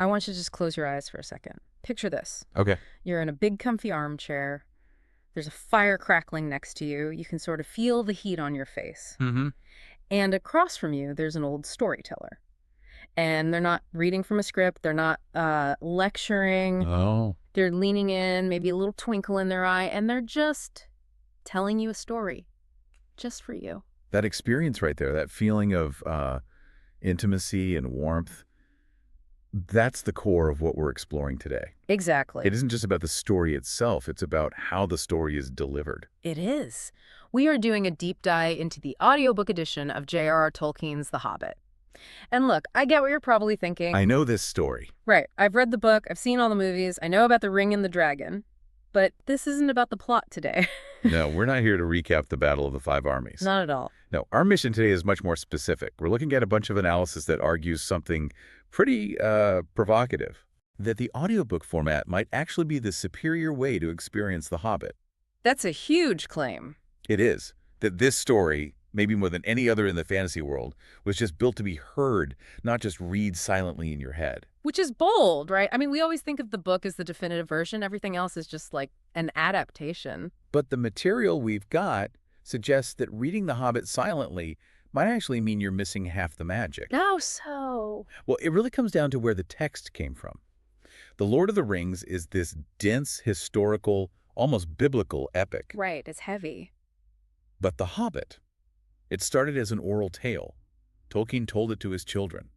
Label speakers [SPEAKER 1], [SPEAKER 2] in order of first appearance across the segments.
[SPEAKER 1] I want you to just close your eyes for a second. Picture this.
[SPEAKER 2] Okay.
[SPEAKER 1] You're in a big comfy armchair. There's a fire crackling next to you. You can sort of feel the heat on your face.
[SPEAKER 2] Mm-hmm.
[SPEAKER 1] And across from you, there's an old storyteller. And they're not reading from a script. They're not lecturing.
[SPEAKER 2] Oh.
[SPEAKER 1] They're leaning in, maybe a little twinkle in their eye, and they're just telling you a story. Just for you.
[SPEAKER 2] That experience right there, that feeling of intimacy and warmth, that's the core of what we're exploring today.
[SPEAKER 1] Exactly.
[SPEAKER 2] It isn't just about the story itself, it's about how the story is delivered.
[SPEAKER 1] It is. We are doing a deep dive into the audiobook edition of J.R.R. Tolkien's The Hobbit. And look, I get what you're probably thinking.
[SPEAKER 2] I know this story.
[SPEAKER 1] Right. I've read the book, I've seen all the movies, I know about the Ring and the Dragon. But this isn't about the plot today.
[SPEAKER 2] No, we're not here to recap the Battle of the Five Armies.
[SPEAKER 1] Not at all.
[SPEAKER 2] No, our mission today is much more specific. We're looking at a bunch of analysis that argues something pretty provocative, that the audiobook format might actually be the superior way to experience The Hobbit.
[SPEAKER 1] That's a huge claim.
[SPEAKER 2] It is. That this story, maybe more than any other in the fantasy world, was just built to be heard, not just read silently in your head.
[SPEAKER 1] Which is bold, right? I mean, we always think of the book as the definitive version. Everything else is just like an adaptation.
[SPEAKER 2] But the material we've got suggests that reading The Hobbit silently might actually mean you're missing half the magic.
[SPEAKER 1] How so?
[SPEAKER 2] Well, it really comes down to where the text came from. The Lord of the Rings is this dense, historical, almost biblical epic.
[SPEAKER 1] Right, it's heavy.
[SPEAKER 2] But The Hobbit, it started as an oral tale. Tolkien told it to his children.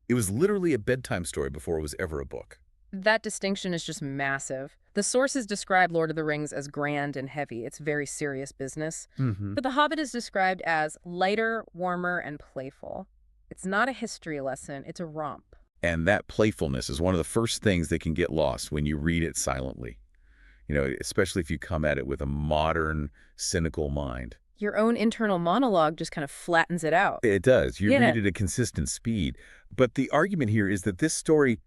[SPEAKER 2] It was literally a bedtime story before it was ever a book.
[SPEAKER 1] That distinction is just massive. The sources describe Lord of the Rings as grand and heavy. It's very serious business. But The Hobbit is described as lighter, warmer, and playful. It's not a history lesson, it's a romp.
[SPEAKER 2] And that playfulness is one of the first things that can get lost when you read it silently. You know, especially if you come at it with a modern, cynical mind.
[SPEAKER 1] Your own internal monologue just kind of flattens it out.
[SPEAKER 2] It does. You
[SPEAKER 1] Yeah.
[SPEAKER 2] read it at a consistent speed. But the argument here is that this story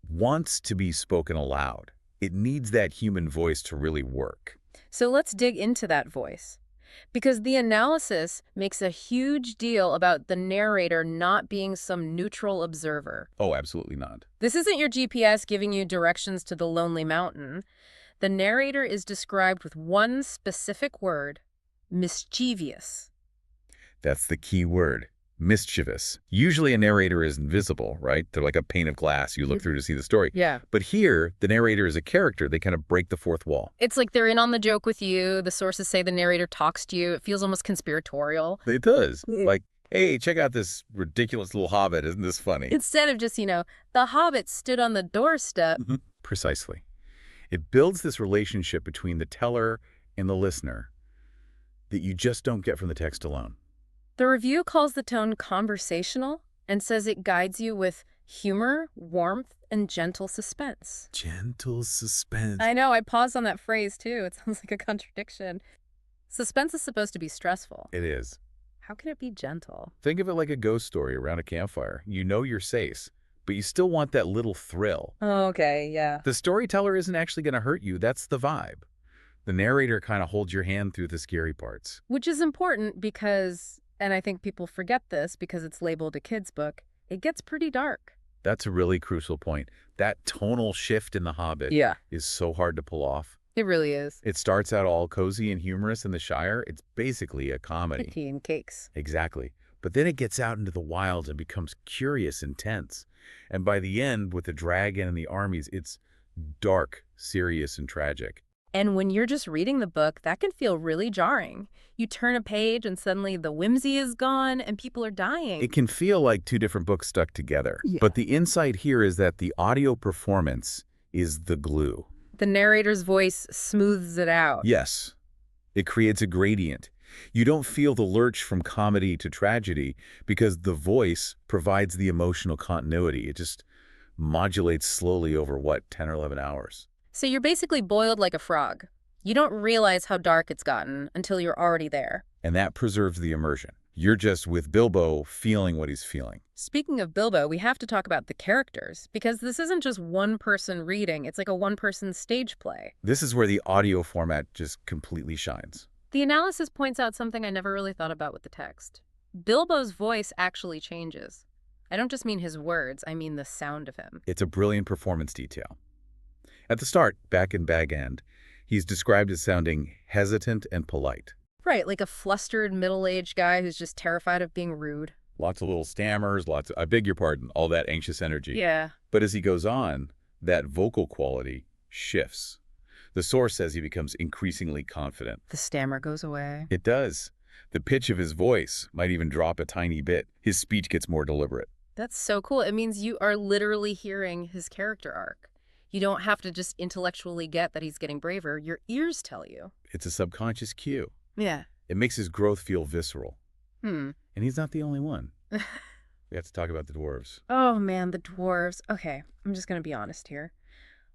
[SPEAKER 2] wants to be spoken aloud. It needs that human voice to really work.
[SPEAKER 1] So let's dig into that voice. Because the analysis makes a huge deal about the narrator not being some neutral observer.
[SPEAKER 2] Oh, absolutely not.
[SPEAKER 1] This isn't your GPS giving you directions to the lonely mountain. The narrator is described with one specific word: mischievous.
[SPEAKER 2] That's the key word. Mischievous. Usually a narrator is invisible, right? They're like a pane of glass you look through to see the story.
[SPEAKER 1] Yeah.
[SPEAKER 2] But here, the narrator is a character. They kind of break the fourth wall.
[SPEAKER 1] It's like they're in on the joke with you. The sources say the narrator talks to you. It feels almost conspiratorial.
[SPEAKER 2] It does. Like, hey, check out this ridiculous little hobbit. Isn't this funny?
[SPEAKER 1] Instead of just, the hobbit stood on the doorstep.
[SPEAKER 2] Precisely. It builds this relationship between the teller and the listener that you just don't get from the text alone.
[SPEAKER 1] The review calls the tone conversational and says it guides you with humor, warmth, and gentle suspense.
[SPEAKER 2] Gentle suspense.
[SPEAKER 1] I know, I paused on that phrase too. It sounds like a contradiction. Suspense is supposed to be stressful.
[SPEAKER 2] It is.
[SPEAKER 1] How can it be gentle?
[SPEAKER 2] Think of it like a ghost story around a campfire. You know you're safe, but you still want that little thrill.
[SPEAKER 1] Oh, okay, yeah.
[SPEAKER 2] The storyteller isn't actually going to hurt you. That's the vibe. The narrator kind of holds your hand through the scary parts.
[SPEAKER 1] Which is important because, and I think people forget this because it's labeled a kid's book, it gets pretty dark.
[SPEAKER 2] That's a really crucial point. That tonal shift in The Hobbit is so hard to pull off.
[SPEAKER 1] It really is.
[SPEAKER 2] It starts out all cozy and humorous in the Shire. It's basically a comedy.
[SPEAKER 1] Tea and cakes.
[SPEAKER 2] Exactly. But then it gets out into the wilds and becomes curious and tense. And by the end, with the dragon and the armies, it's dark, serious, and tragic.
[SPEAKER 1] And when you're just reading the book, that can feel really jarring. You turn a page and suddenly the whimsy is gone and people are dying.
[SPEAKER 2] It can feel like two different books stuck together.
[SPEAKER 1] Yeah.
[SPEAKER 2] But the insight here is that the audio performance is the glue.
[SPEAKER 1] The narrator's voice smooths it out.
[SPEAKER 2] Yes. It creates a gradient. You don't feel the lurch from comedy to tragedy because the voice provides the emotional continuity. It just modulates slowly over, 10 or 11 hours.
[SPEAKER 1] So you're basically boiled like a frog. You don't realize how dark it's gotten until you're already there.
[SPEAKER 2] And that preserves the immersion. You're just with Bilbo feeling what he's feeling.
[SPEAKER 1] Speaking of Bilbo, we have to talk about the characters, because this isn't just one person reading. It's like a one-person stage play.
[SPEAKER 2] This is where the audio format just completely shines.
[SPEAKER 1] The analysis points out something I never really thought about with the text. Bilbo's voice actually changes. I don't just mean his words, I mean the sound of him.
[SPEAKER 2] It's a brilliant performance detail. At the start, back in Bag End, he's described as sounding hesitant and polite.
[SPEAKER 1] Right, like a flustered middle-aged guy who's just terrified of being rude.
[SPEAKER 2] Lots of little stammers, I beg your pardon, all that anxious energy.
[SPEAKER 1] Yeah.
[SPEAKER 2] But as he goes on, that vocal quality shifts. The source says he becomes increasingly confident.
[SPEAKER 1] The stammer goes away.
[SPEAKER 2] It does. The pitch of his voice might even drop a tiny bit. His speech gets more deliberate.
[SPEAKER 1] That's so cool. It means you are literally hearing his character arc. You don't have to just intellectually get that he's getting braver. Your ears tell you.
[SPEAKER 2] It's a subconscious cue.
[SPEAKER 1] Yeah.
[SPEAKER 2] It makes his growth feel visceral.
[SPEAKER 1] And
[SPEAKER 2] he's not the only one. We have to talk about the dwarves.
[SPEAKER 1] Oh, man, the dwarves. Okay, I'm just going to be honest here.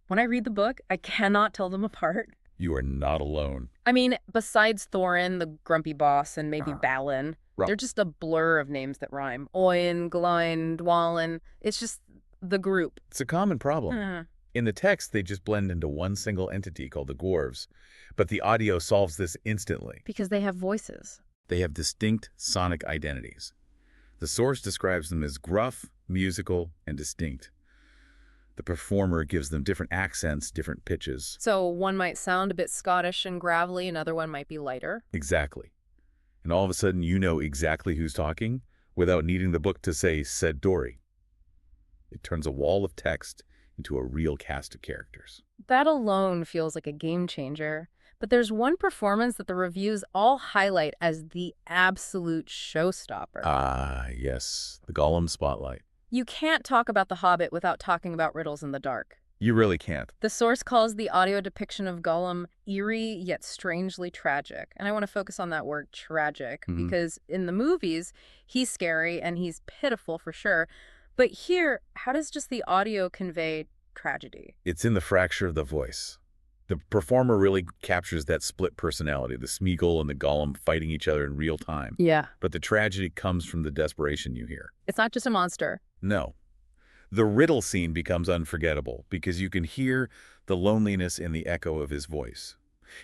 [SPEAKER 1] When I read the book, I cannot tell them apart.
[SPEAKER 2] You are not alone.
[SPEAKER 1] I mean, besides Thorin, the grumpy boss, and maybe Balin, they're just a blur of names that rhyme. Oin, Gloin, Dwalin. It's just the group.
[SPEAKER 2] It's a common problem. In the text, they just blend into one single entity called the dwarves. But the audio solves this instantly.
[SPEAKER 1] Because they have voices.
[SPEAKER 2] They have distinct sonic identities. The source describes them as gruff, musical, and distinct. The performer gives them different accents, different pitches.
[SPEAKER 1] So one might sound a bit Scottish and gravelly, another one might be lighter.
[SPEAKER 2] Exactly. And all of a sudden, you know exactly who's talking without needing the book to say, said Dory. It turns a wall of text into a real cast of characters.
[SPEAKER 1] That alone feels like a game changer. But there's one performance that the reviews all highlight as the absolute showstopper.
[SPEAKER 2] Ah, yes. The Gollum spotlight.
[SPEAKER 1] You can't talk about The Hobbit without talking about riddles in the dark.
[SPEAKER 2] You really can't.
[SPEAKER 1] The source calls the audio depiction of Gollum eerie yet strangely tragic. And I want to focus on that word tragic because in the movies, he's scary and he's pitiful for sure. But here, how does just the audio convey tragedy?
[SPEAKER 2] It's in the fracture of the voice. The performer really captures that split personality, the Smeagol and the Gollum fighting each other in real time.
[SPEAKER 1] Yeah.
[SPEAKER 2] But the tragedy comes from the desperation you hear.
[SPEAKER 1] It's not just a monster.
[SPEAKER 2] No. The riddle scene becomes unforgettable because you can hear the loneliness in the echo of his voice.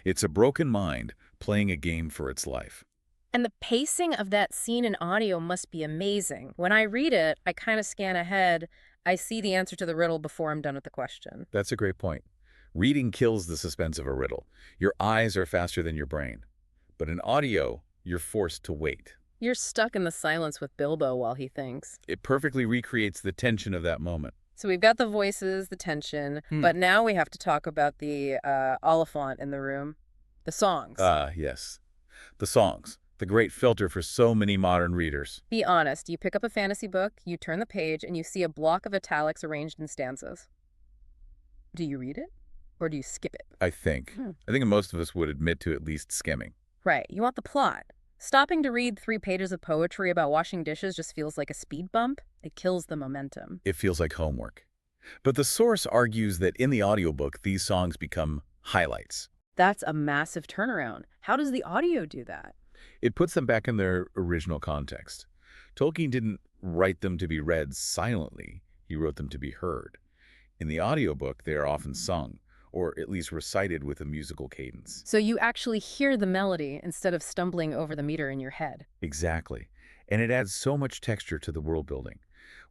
[SPEAKER 2] It's a broken mind playing a game for its life.
[SPEAKER 1] And the pacing of that scene in audio must be amazing. When I read it, I kind of scan ahead. I see the answer to the riddle before I'm done with the question.
[SPEAKER 2] That's a great point. Reading kills the suspense of a riddle. Your eyes are faster than your brain. But in audio, you're forced to wait.
[SPEAKER 1] You're stuck in the silence with Bilbo while he thinks.
[SPEAKER 2] It perfectly recreates the tension of that moment.
[SPEAKER 1] So we've got the voices, the tension, but now we have to talk about the Oliphant in the room, the songs.
[SPEAKER 2] Yes. The songs. The great filter for so many modern readers.
[SPEAKER 1] Be honest, you pick up a fantasy book, you turn the page, and you see a block of italics arranged in stanzas. Do you read it? Or do you skip it?
[SPEAKER 2] I think most of us would admit to at least skimming.
[SPEAKER 1] Right. You want the plot. Stopping to read 3 pages of poetry about washing dishes just feels like a speed bump. It kills the momentum.
[SPEAKER 2] It feels like homework. But the source argues that in the audiobook, these songs become highlights.
[SPEAKER 1] That's a massive turnaround. How does the audio do that?
[SPEAKER 2] It puts them back in their original context. Tolkien didn't write them to be read silently. He wrote them to be heard. In the audiobook, they are often sung, or at least recited with a musical cadence.
[SPEAKER 1] So you actually hear the melody instead of stumbling over the meter in your head.
[SPEAKER 2] Exactly. And it adds so much texture to the world building.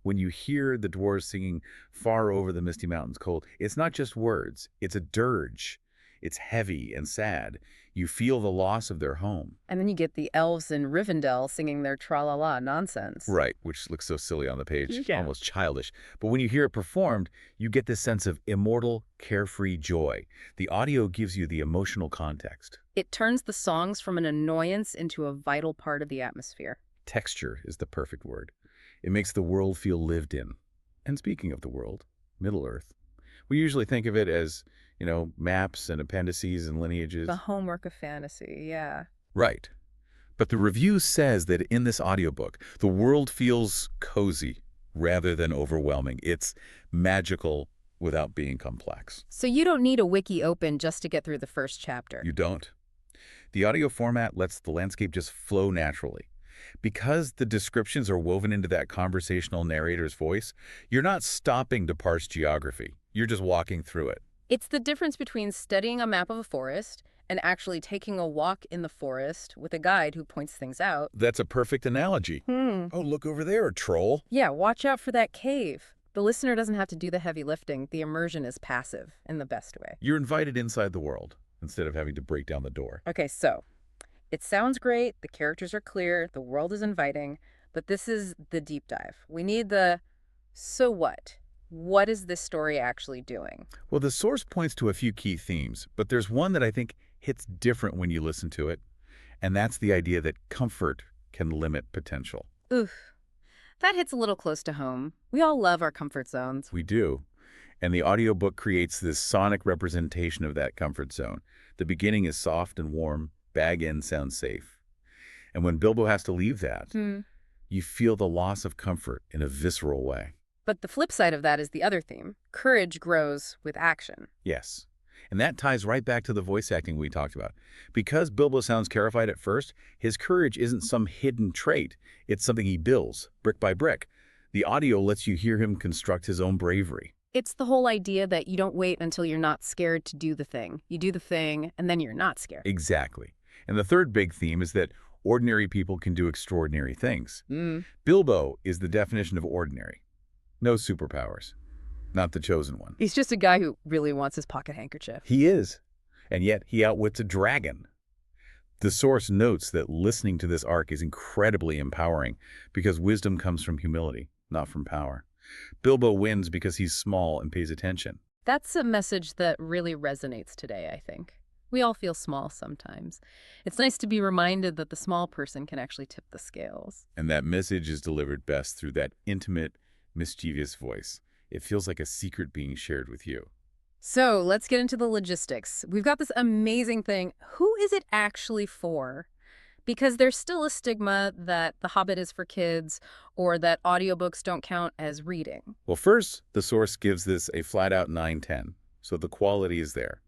[SPEAKER 2] When you hear the dwarves singing Far Over the Misty Mountains Cold, it's not just words, it's a dirge. It's heavy and sad. You feel the loss of their home.
[SPEAKER 1] And then you get the elves in Rivendell singing their tra-la-la nonsense.
[SPEAKER 2] Right, which looks so silly on the page,
[SPEAKER 1] Yeah.
[SPEAKER 2] almost childish. But when you hear it performed, you get this sense of immortal, carefree joy. The audio gives you the emotional context.
[SPEAKER 1] It turns the songs from an annoyance into a vital part of the atmosphere.
[SPEAKER 2] Texture is the perfect word. It makes the world feel lived in. And speaking of the world, Middle-earth, we usually think of it as, maps and appendices and lineages.
[SPEAKER 1] The homework of fantasy, yeah.
[SPEAKER 2] Right. But the review says that in this audiobook, the world feels cozy rather than overwhelming. It's magical without being complex.
[SPEAKER 1] So you don't need a wiki open just to get through the first chapter.
[SPEAKER 2] You don't. The audio format lets the landscape just flow naturally. Because the descriptions are woven into that conversational narrator's voice, you're not stopping to parse geography. You're just walking through it.
[SPEAKER 1] It's the difference between studying a map of a forest and actually taking a walk in the forest with a guide who points things out.
[SPEAKER 2] That's a perfect analogy. Oh, look over there, troll.
[SPEAKER 1] Yeah, watch out for that cave. The listener doesn't have to do the heavy lifting. The immersion is passive in the best way.
[SPEAKER 2] You're invited inside the world instead of having to break down the door.
[SPEAKER 1] Okay, so it sounds great. The characters are clear. The world is inviting. But this is the deep dive. We need the so what? What is this story actually doing?
[SPEAKER 2] Well, the source points to a few key themes, but there's one that I think hits different when you listen to it, and that's the idea that comfort can limit potential.
[SPEAKER 1] Oof. That hits a little close to home. We all love our comfort zones.
[SPEAKER 2] We do. And the audiobook creates this sonic representation of that comfort zone. The beginning is soft and warm, bag end sounds safe. And when Bilbo has to leave that, you feel the loss of comfort in a visceral way.
[SPEAKER 1] But the flip side of that is the other theme. Courage grows with action.
[SPEAKER 2] Yes. And that ties right back to the voice acting we talked about. Because Bilbo sounds terrified at first, his courage isn't some hidden trait. It's something he builds, brick by brick. The audio lets you hear him construct his own bravery.
[SPEAKER 1] It's the whole idea that you don't wait until you're not scared to do the thing. You do the thing, and then you're not scared.
[SPEAKER 2] Exactly. And the third big theme is that ordinary people can do extraordinary things. Bilbo is the definition of ordinary. No superpowers. Not the chosen one.
[SPEAKER 1] He's just a guy who really wants his pocket handkerchief.
[SPEAKER 2] He is. And yet he outwits a dragon. The source notes that listening to this arc is incredibly empowering because wisdom comes from humility, not from power. Bilbo wins because he's small and pays attention.
[SPEAKER 1] That's a message that really resonates today, I think. We all feel small sometimes. It's nice to be reminded that the small person can actually tip the scales.
[SPEAKER 2] And that message is delivered best through that intimate, mischievous voice. It feels like a secret being shared with you.
[SPEAKER 1] So let's get into the logistics. We've got this amazing thing. Who is it actually for? Because there's still a stigma that The Hobbit is for kids or that audiobooks don't count as reading.
[SPEAKER 2] Well, first, the source gives this a flat-out 9/10, so the quality is there.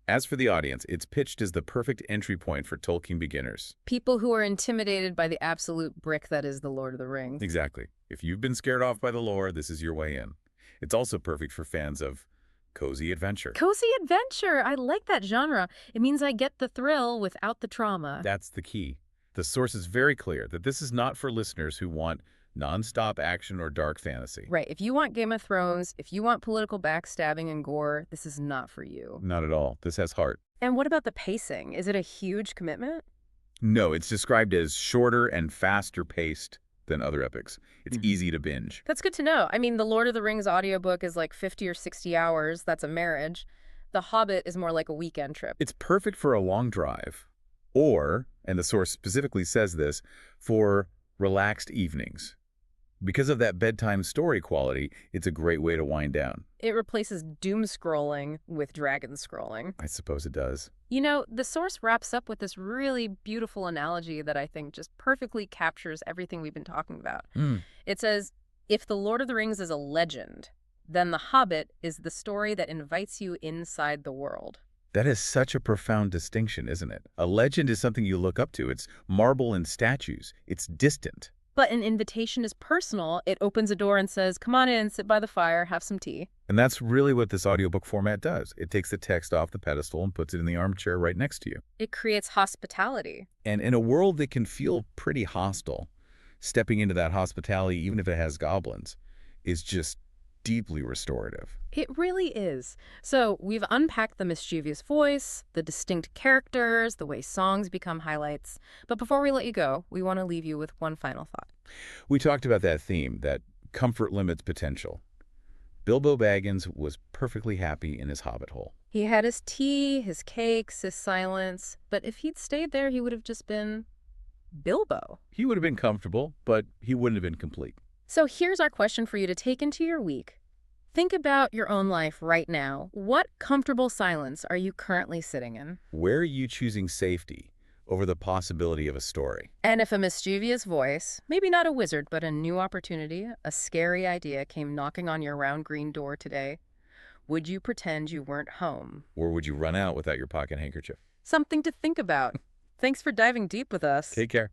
[SPEAKER 2] As for the audience, it's pitched as the perfect entry point for Tolkien beginners.
[SPEAKER 1] People who are intimidated by the absolute brick that is The Lord of the Rings.
[SPEAKER 2] Exactly. If you've been scared off by the lore, this is your way in. It's also perfect for fans of cozy adventure.
[SPEAKER 1] Cozy adventure! I like that genre. It means I get the thrill without the trauma.
[SPEAKER 2] That's the key. The source is very clear that this is not for listeners who want non-stop action or dark fantasy.
[SPEAKER 1] Right. If you want Game of Thrones, if you want political backstabbing and gore, this is not for you.
[SPEAKER 2] Not at all. This has heart.
[SPEAKER 1] And what about the pacing? Is it a huge commitment?
[SPEAKER 2] No, it's described as shorter and faster paced than other epics. It's easy to binge.
[SPEAKER 1] That's good to know. I mean, the Lord of the Rings audiobook is like 50 or 60 hours. That's a marriage. The Hobbit is more like a weekend trip.
[SPEAKER 2] It's perfect for a long drive or, and the source specifically says this, for relaxed evenings. Because of that bedtime story quality, it's a great way to wind down.
[SPEAKER 1] It replaces doom scrolling with dragon scrolling.
[SPEAKER 2] I suppose it does.
[SPEAKER 1] You know, the source wraps up with this really beautiful analogy that I think just perfectly captures everything we've been talking about. It says, if The Lord of the Rings is a legend, then The Hobbit is the story that invites you inside the world.
[SPEAKER 2] That is such a profound distinction, isn't it? A legend is something you look up to. It's marble and statues. It's distant.
[SPEAKER 1] But an invitation is personal. It opens a door and says, come on in, sit by the fire, have some tea.
[SPEAKER 2] And that's really what this audiobook format does. It takes the text off the pedestal and puts it in the armchair right next to you.
[SPEAKER 1] It creates hospitality.
[SPEAKER 2] And in a world that can feel pretty hostile, stepping into that hospitality, even if it has goblins, is just deeply restorative.
[SPEAKER 1] It really is. So we've unpacked the mischievous voice, the distinct characters, the way songs become highlights. But before we let you go, we want to leave you with one final thought.
[SPEAKER 2] We talked about that theme, that comfort limits potential. Bilbo Baggins was perfectly happy in his hobbit hole.
[SPEAKER 1] He had his tea, his cakes, his silence. But if he'd stayed there, he would have just been Bilbo.
[SPEAKER 2] He would have been comfortable, but he wouldn't have been complete.
[SPEAKER 1] So here's our question for you to take into your week. Think about your own life right now. What comfortable silence are you currently sitting in?
[SPEAKER 2] Where are you choosing safety over the possibility of a story?
[SPEAKER 1] And if a mischievous voice, maybe not a wizard, but a new opportunity, a scary idea came knocking on your round green door today, would you pretend you weren't home?
[SPEAKER 2] Or would you run out without your pocket handkerchief?
[SPEAKER 1] Something to think about. Thanks for diving deep with us.
[SPEAKER 2] Take care.